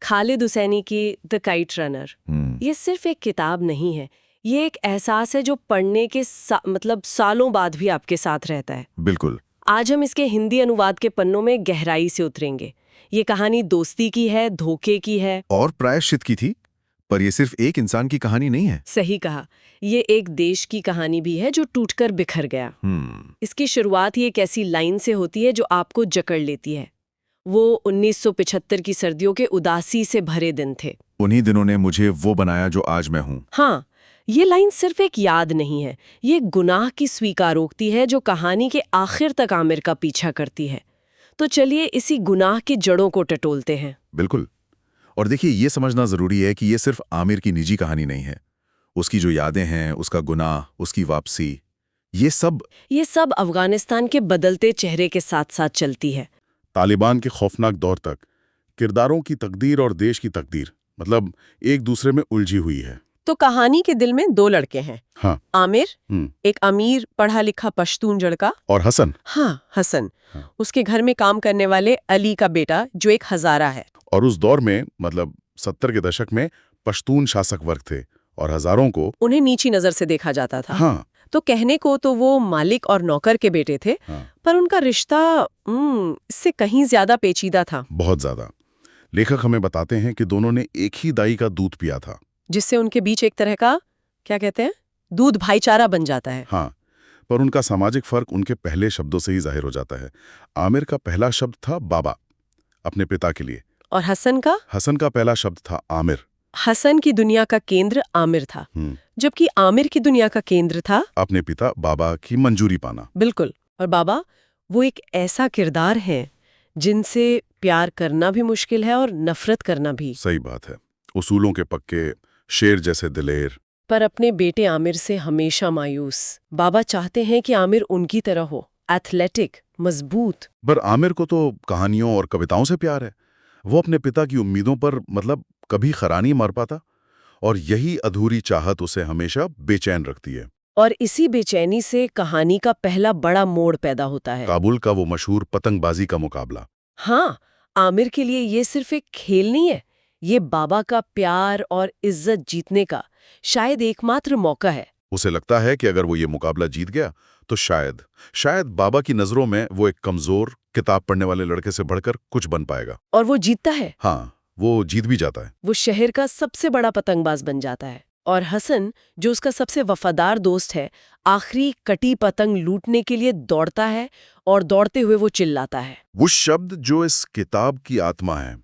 खालिद हुसैनी की the kite runner, ये सिर्फ एक किताब नहीं है, ये एक एहसास है जो पढ़ने के मतलब सालों बाद भी आपके साथ रहता है। बिल्कुल। आज हम इसके हिंदी अनुवाद के पन्नों में गहराई से उतरेंगे। ये कहानी दोस्ती की है, धोखे की है और प्रायश्चित की थी। पर ये सिर्फ एक इंसान की कहानी नहीं है। सही कहा, ये एक देश की कहानी भी है जो टूटकर बिखर गया। इसकी शुरुआत ही एक ऐसी लाइन से होती है जो आपको जकड़ लेती है। वो 1975 की सर्दियों के उदासी से भरे दिन थे। उन्हीं दिनों ने मुझे वो बनाया जो आज मैं हूँ। हाँ, ये लाइन सिर्फ एक याद नहीं है, ये गुनाह की स्वीकारोक्ति है जो कहानी के आखिर तक आमिर का पीछा करती है। तो चलिए इसी गुनाह की जड़ों को टटोलते हैं। बिल्कुल। और देखिए, ये समझना जरूरी है कि ये सिर्फ आमिर की निजी कहानी नहीं है। उसकी जो यादें हैं, उसका गुनाह, उसकी वापसी, ये सब अफगानिस्तान के बदलते चेहरे के साथ साथ चलती है। तालिबान के खौफनाक दौर तक किरदारों की तकदीर और देश की तकदीर मतलब एक दूसरे में उलझी हुई है। तो कहानी के दिल में दो लड़के हैं। हाँ। आमिर, एक अमीर पढ़ा लिखा पश्तून लड़का, और हसन। हाँ, हसन, उसके घर में काम करने वाले अली का बेटा जो एक हजारा है। और उस दौर में मतलब 70 के दशक में पश्तून शासक वर्ग थे और हजारों को उन्हें नीची नजर से देखा जाता था। हाँ। तो कहने को तो वो मालिक और नौकर के बेटे थे। हाँ। पर उनका रिश्ता इससे कहीं ज्यादा पेचीदा था। बहुत ज्यादा। लेखक हमें बताते हैं कि दोनों ने एक ही दाई का दूध पिया था, जिससे उनके बीच एक तरह का, क्या कहते हैं, दूध भाईचारा बन जाता है। हाँ। पर उनका सामाजिक फर्क उनके पहले शब्दों से ही जाहिर हो जाता है। आमिर का पहला शब्द था बाबा, अपने पिता के लिए। और हसन का पहला शब्द था आमिर। हसन की दुनिया का केंद्र आमिर था, जबकि आमिर की दुनिया का केंद्र था अपने पिता बाबा की मंजूरी पाना। बिल्कुल। और बाबा वो एक ऐसा किरदार है जिनसे प्यार करना भी मुश्किल है और नफरत करना भी। सही बात है। उसूलों के पक्के, शेर जैसे दिलेर, पर अपने बेटे आमिर से हमेशा मायूस। बाबा चाहते हैं कि आमिर उनकी तरह हो, एथलेटिक, मजबूत। पर आमिर को तो कहानियों और कविताओं से प्यार है। वो अपने पिता की उम्मीदों पर मतलब कभी खरा नहीं मार पाता, और यही अधूरी चाहत उसे हमेशा बेचैन रखती है। और इसी बेचैनी से कहानी का पहला बड़ा मोड़ पैदा होता है। काबुल का वो मशहूर पतंगबाजी का मुकाबला। हाँ, आमिर के लिए ये सिर्फ एक खेल नहीं है, ये बाबा का प्यार और इज्जत जीतने का शायद एकमात्र मौका है। उसे लगता है कि अगर वो ये मुकाबला जीत गया तो शायद बाबा की नजरों में वो एक कमजोर, किताब पढ़ने वाले लड़के से बढ़कर कुछ बन पाएगा। और वो जीतता है। हाँ, वो जीत भी जाता है। वो शहर का सबसे बड़ा पतंगबाज बन जाता है। और हसन, जो उसका सबसे वफादार दोस्त है, आखिरी कटी पतंग लूटने के लिए दौड़ता है और दौड़ते हुए वो चिल्लाता है, वो शब्द जो इस किताब की आत्मा है,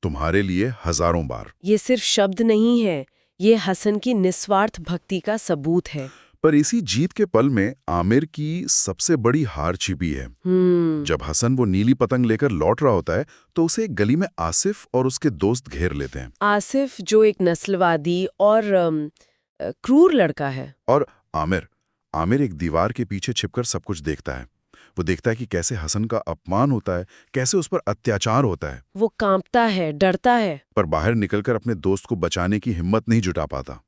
तुम्हारे लिए हजारों बार। ये सिर्फ शब्द नहीं है, ये हसन की निस्वार्थ भक्ति का सबूत है। पर इसी जीत के पल में आमिर की सबसे बड़ी हार छिपी है। जब हसन वो नीली पतंग लेकर लौट रहा होता है तो उसे एक गली में आसिफ और उसके दोस्त घेर लेते हैं। आसिफ जो एक नस्लवादी और क्रूर लड़का है। और आमिर एक दीवार के पीछे छिपकर सब कुछ देखता है। वो देखता है कि कैसे हसन का अपमान होता है, कैसे उस पर अत्याचार होता है। वो कांपता है, डरता है, पर बाहर निकलकर अपने दोस्त को बचाने की हिम्मत नहीं जुटा पाता।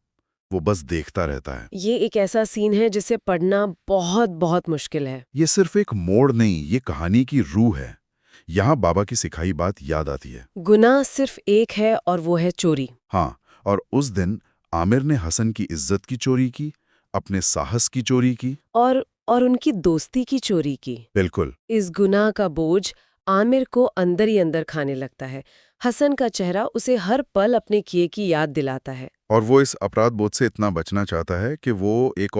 वो बस देखता रहता है। ये एक ऐसा सीन है जिसे पढ़ना बहुत बहुत मुश्किल है। ये सिर्फ एक मोड़ नहीं, ये कहानी की रूह है। यहाँ बाबा की सिखाई बात याद आती है। गुनाह सिर्फ एक है और वो है चोरी। हाँ, और उस दिन आमिर ने हसन की इज्जत की चोरी की, अपने साहस की चोरी की, और उनकी दोस्ती की चोरी की। बिल्कुल। इस गुनाह का बोझ आमिर को अंदर ही अंदर खाने लगता है। हसन का चेहरा उसे हर पल अपने किए की याद दिलाता है। और वो इस अपराध बोध से इतना बचना चाहता है कि वो एक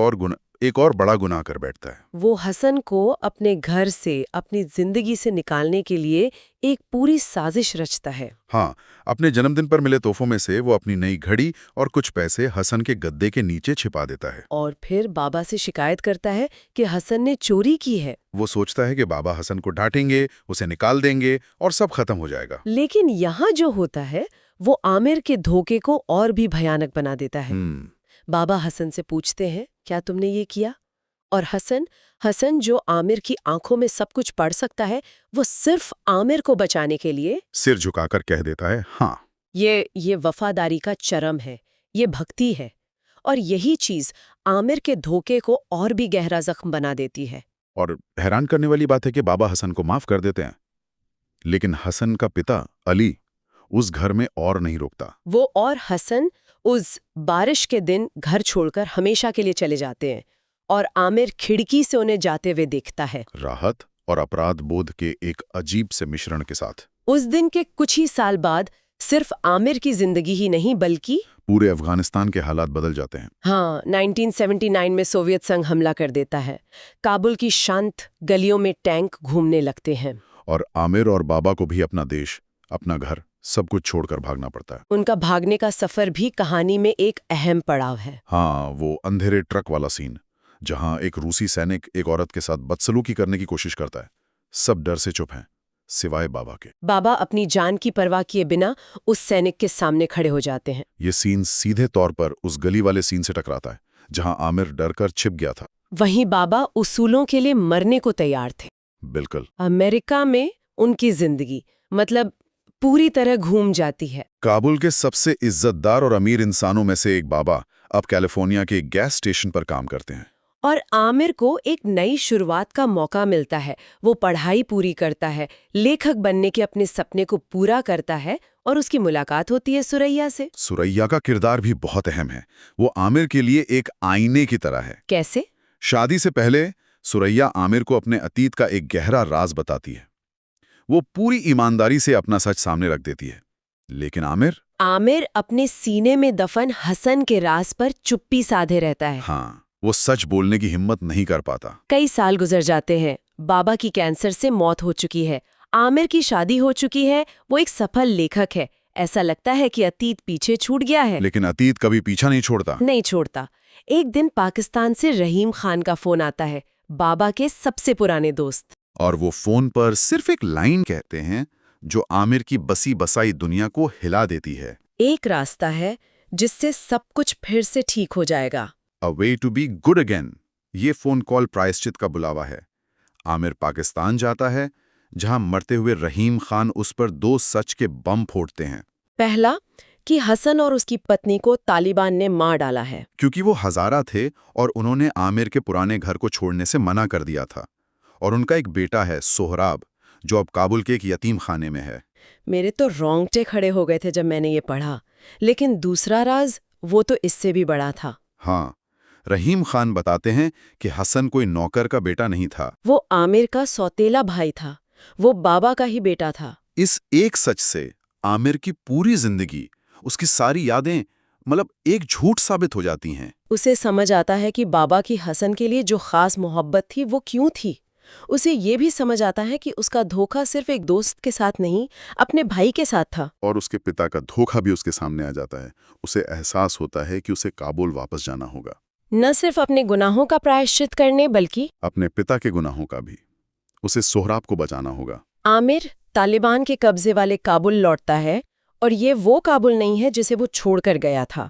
और बड़ा गुनाह कर बैठता है। वो हसन को अपने घर से, अपनी जिंदगी से निकालने के लिए एक पूरी साजिश रचता है। हाँ, अपने जन्मदिन पर मिले तोहफों में से वो अपनी नई घड़ी और कुछ पैसे हसन के गद्दे के नीचे छिपा देता है। और फिर बाबा से शिकायत करता है कि हसन ने चोरी की है। वो सोचता है कि बाबा हसन को डांटेंगे, उसे निकाल देंगे और सब खत्म हो जाएगा। लेकिन यहाँ जो होता है वो आमिर के धोखे को और भी भयानक बना देता है। बाबा हसन से पूछते हैं, क्या तुमने ये किया? और हसन जो आमिर की आंखों में सब कुछ पढ़ सकता है, वो सिर्फ आमिर को बचाने के लिए सिर झुकाकर कह देता है, हाँ। ये वफादारी का चरम है, ये भक्ति है। और यही चीज आमिर के धोखे को और भी गहरा जख्म बना देती है। और हैरान करने वाली बात है कि बाबा हसन को माफ कर देते हैं, लेकिन हसन का पिता अली उस घर में और नहीं रुकता। वो और हसन उस बारिश के दिन घर छोड़कर हमेशा के लिए चले जाते हैं और आमिर खिड़की से उन्हें जाते हुए देखता है, राहत और अपराध बोध के एक अजीब से मिश्रण के साथ। उस दिन के कुछ ही साल बाद सिर्फ आमिर की जिंदगी ही नहीं बल्कि पूरे अफगानिस्तान के हालात बदल जाते हैं। हाँ, 1979 में सोवियत संघ हमला कर देता है। काबुल की शांत गलियों में टैंक घूमने लगते हैं और आमिर और बाबा को भी अपना देश, अपना घर, सब कुछ छोड़कर भागना पड़ता है। उनका भागने का सफर भी कहानी में एक अहम पड़ाव है। हाँ, वो अंधेरे ट्रक वाला सीन जहां एक रूसी सैनिक एक औरत के साथ बदसलूकी करने की कोशिश करता है। सब डर से चुप हैं सिवाय बाबा के। बाबा अपनी जान की परवाह किए बिना उस सैनिक के सामने खड़े हो जाते हैं। ये सीन सीधे तौर पर उस गली वाले सीन से टकराता है जहां आमिर डरकर छिप गया था। वहीं बाबा उसूलों के लिए मरने को तैयार थे। बिल्कुल। अमेरिका में उनकी जिंदगी मतलब पूरी तरह घूम जाती है। काबुल के सबसे इज्जतदार और अमीर इंसानों में से एक बाबा अब कैलिफोर्निया के एक गैस स्टेशन पर काम करते हैं। और आमिर को एक नई शुरुआत का मौका मिलता है। वो पढ़ाई पूरी करता है, लेखक बनने के अपने सपने को पूरा करता है और उसकी मुलाकात होती है सुरैया से। सुरैया का किरदार भी बहुत अहम है। वो आमिर के लिए एक आईने की तरह है। कैसे? शादी से पहले सुरैया आमिर को अपने अतीत का एक गहरा राज बताती है। वो पूरी ईमानदारी से अपना सच सामने रख देती है। लेकिन आमिर अपने सीने में दफन हसन के राज पर चुप्पी साधे रहता है। हाँ, वो सच बोलने की हिम्मत नहीं कर पाता। कई साल गुजर जाते हैं। बाबा की कैंसर से मौत हो चुकी है, आमिर की शादी हो चुकी है, वो एक सफल लेखक है। ऐसा लगता है कि अतीत पीछे छूट गया है। लेकिन अतीत कभी पीछा नहीं छोड़ता। एक दिन पाकिस्तान से रहीम खान का फोन आता है, बाबा के सबसे पुराने दोस्त। और वो फोन पर सिर्फ एक लाइन कहते हैं जो आमिर की बसी बसाई दुनिया को हिला देती है। एक रास्ता है जिससे सब कुछ फिर से ठीक हो जाएगा। A way to be good again। ये फोन कॉल प्रायश्चित का बुलावा है। आमिर पाकिस्तान जाता है जहां मरते हुए रहीम खान उस पर 2 सच के बम फोड़ते हैं। पहला कि हसन और उसकी पत्नी को तालिबान ने मार डाला है क्योंकि वो हजारा थे और उन्होंने आमिर के पुराने घर को छोड़ने से मना कर दिया था। और उनका एक बेटा है सोहराब, जो अब काबुल के एक यतीम खाने में है। मेरे तो रोंगटे खड़े हो गए थे जब मैंने ये पढ़ा। लेकिन दूसरा राज, वो तो इससे भी बड़ा था। हाँ, रहीम खान बताते हैं कि हसन कोई नौकर का बेटा नहीं था। वो आमिर का सौतेला भाई था। वो बाबा का ही बेटा था। इस एक सच से आमिर की पूरी जिंदगी, उसकी सारी यादें मतलब एक झूठ साबित हो जाती हैं। उसे समझ आता है कि बाबा की हसन के लिए जो खास मोहब्बत थी वो क्यों थी। उसे ये भी समझ आता है कि उसका धोखा सिर्फ एक दोस्त के साथ नहीं, अपने भाई के साथ था। और उसके पिता का धोखा भी उसके सामने आ जाता है। उसे एहसास होता है कि उसे काबुल वापस जाना होगा, न सिर्फ अपने गुनाहों का प्रायश्चित करने बल्कि अपने पिता के गुनाहों का भी। उसे सोहराब को बचाना होगा। आमिर तालिबान के कब्जे वाले काबुल लौटता है और ये वो काबुल नहीं है जिसे वो छोड़कर गया था।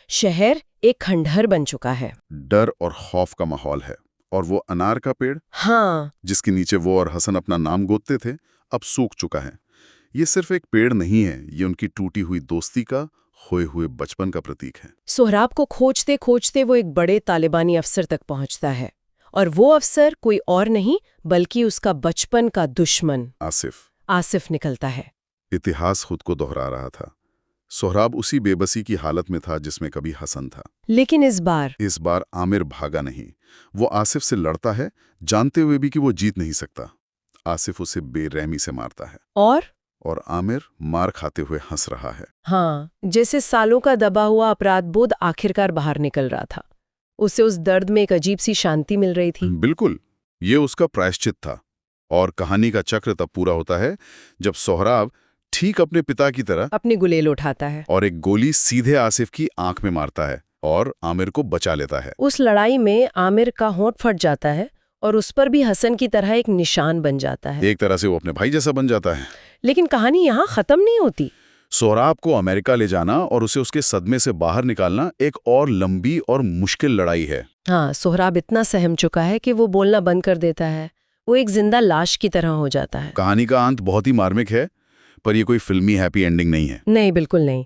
शहर एक खंडहर बन चुका है। डर और खौफ का माहौल है। और वो अनार का पेड़, हाँ, जिसके नीचे वो और हसन अपना नाम गोदते थे, अब सूख चुका है। ये सिर्फ एक पेड़ नहीं है, ये उनकी टूटी हुई दोस्ती का, खोए हुए बचपन का प्रतीक है। सोहराब को खोजते खोजते वो एक बड़े तालिबानी अफसर तक पहुंचता है और वो अफसर कोई और नहीं बल्कि उसका बचपन का दुश्मन आसिफ निकलता है। इतिहास खुद को दोहरा रहा था। सोहराब उसी बेबसी की हालत में था जिसमें कभी हसन था। लेकिन इस बार आमिर भागा नहीं। वो आसिफ से लड़ता है, जानते हुए भी कि वो जीत नहीं सकता। आसिफ उसे बेरहमी से मारता है और आमिर मार खाते हुए हंस रहा है। हाँ, जैसे सालों का दबा हुआ अपराध बोध आखिरकार बाहर निकल रहा था। उसे उस दर्द में एक अजीब सी शांति मिल रही थी। बिल्कुल, ये उसका प्रायश्चित था। और कहानी का चक्र तब पूरा होता है जब सोहराब ठीक अपने पिता की तरह अपनी गुलेल उठाता है और एक गोली सीधे आसिफ की आंख में मारता है और आमिर को बचा लेता है। उस लड़ाई में आमिर का होंठ फट जाता है और उस पर भी हसन की तरह एक निशान बन जाता है। एक तरह से वो अपने भाई जैसा बन जाता है। लेकिन कहानी यहाँ खत्म नहीं होती। सोहराब को अमेरिका ले जाना और उसे उसके सदमे से बाहर निकालना एक और लंबी और मुश्किल लड़ाई है। हाँ, सोहराब इतना सहम चुका है कि वो बोलना बंद कर देता है। वो एक जिंदा लाश की तरह हो जाता है। कहानी का अंत बहुत ही मार्मिक है, पर ये कोई फिल्मी हैप्पी एंडिंग नहीं है। नहीं, बिल्कुल नहीं।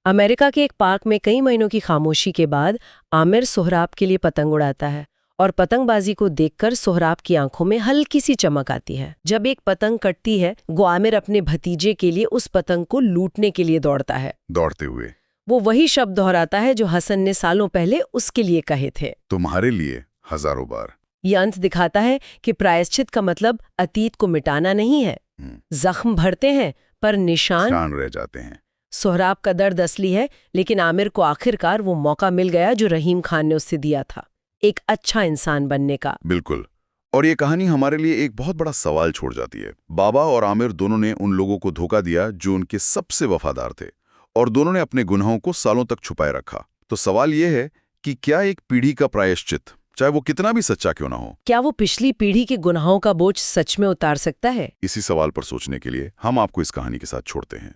अमेरिका के एक पार्क में कई महीनों की खामोशी के बाद आमिर सोहराब के लिए पतंग उड़ाता है और पतंगबाजी को देखकर सोहराब की आंखों में हल्की सी चमक आती है। जब एक पतंग कटती है, आमिर अपने भतीजे के लिए उस पतंग को लूटने के लिए दौड़ता है। दौड़ते हुए वो वही शब्द दोहराता है जो हसन ने सालों पहले उसके लिए कहे थे, तुम्हारे लिए हजारों बार। ये अंत दिखाता है कि प्रायश्चित का मतलब अतीत को मिटाना नहीं है। जख्म भरते हैं पर निशान रह जाते हैं। सोहराब का दर्द असली है, लेकिन आमिर को आखिरकार वो मौका मिल गया जो रहीम खान ने उससे दिया था, एक अच्छा इंसान बनने का। बिल्कुल। और ये कहानी हमारे लिए एक बहुत बड़ा सवाल छोड़ जाती है। बाबा और आमिर दोनों ने उन लोगों को धोखा दिया जो उनके सबसे वफादार थे, और दोनों ने अपने गुनाहों को सालों तक छुपाए रखा। तो सवाल ये है कि क्या एक पीढ़ी का प्रायश्चित, चाहे वो कितना भी सच्चा क्यों ना हो, क्या वो पिछली पीढ़ी के गुनाहों का बोझ सच में उतार सकता है? इसी सवाल पर सोचने के लिए हम आपको इस कहानी के साथ छोड़ते हैं।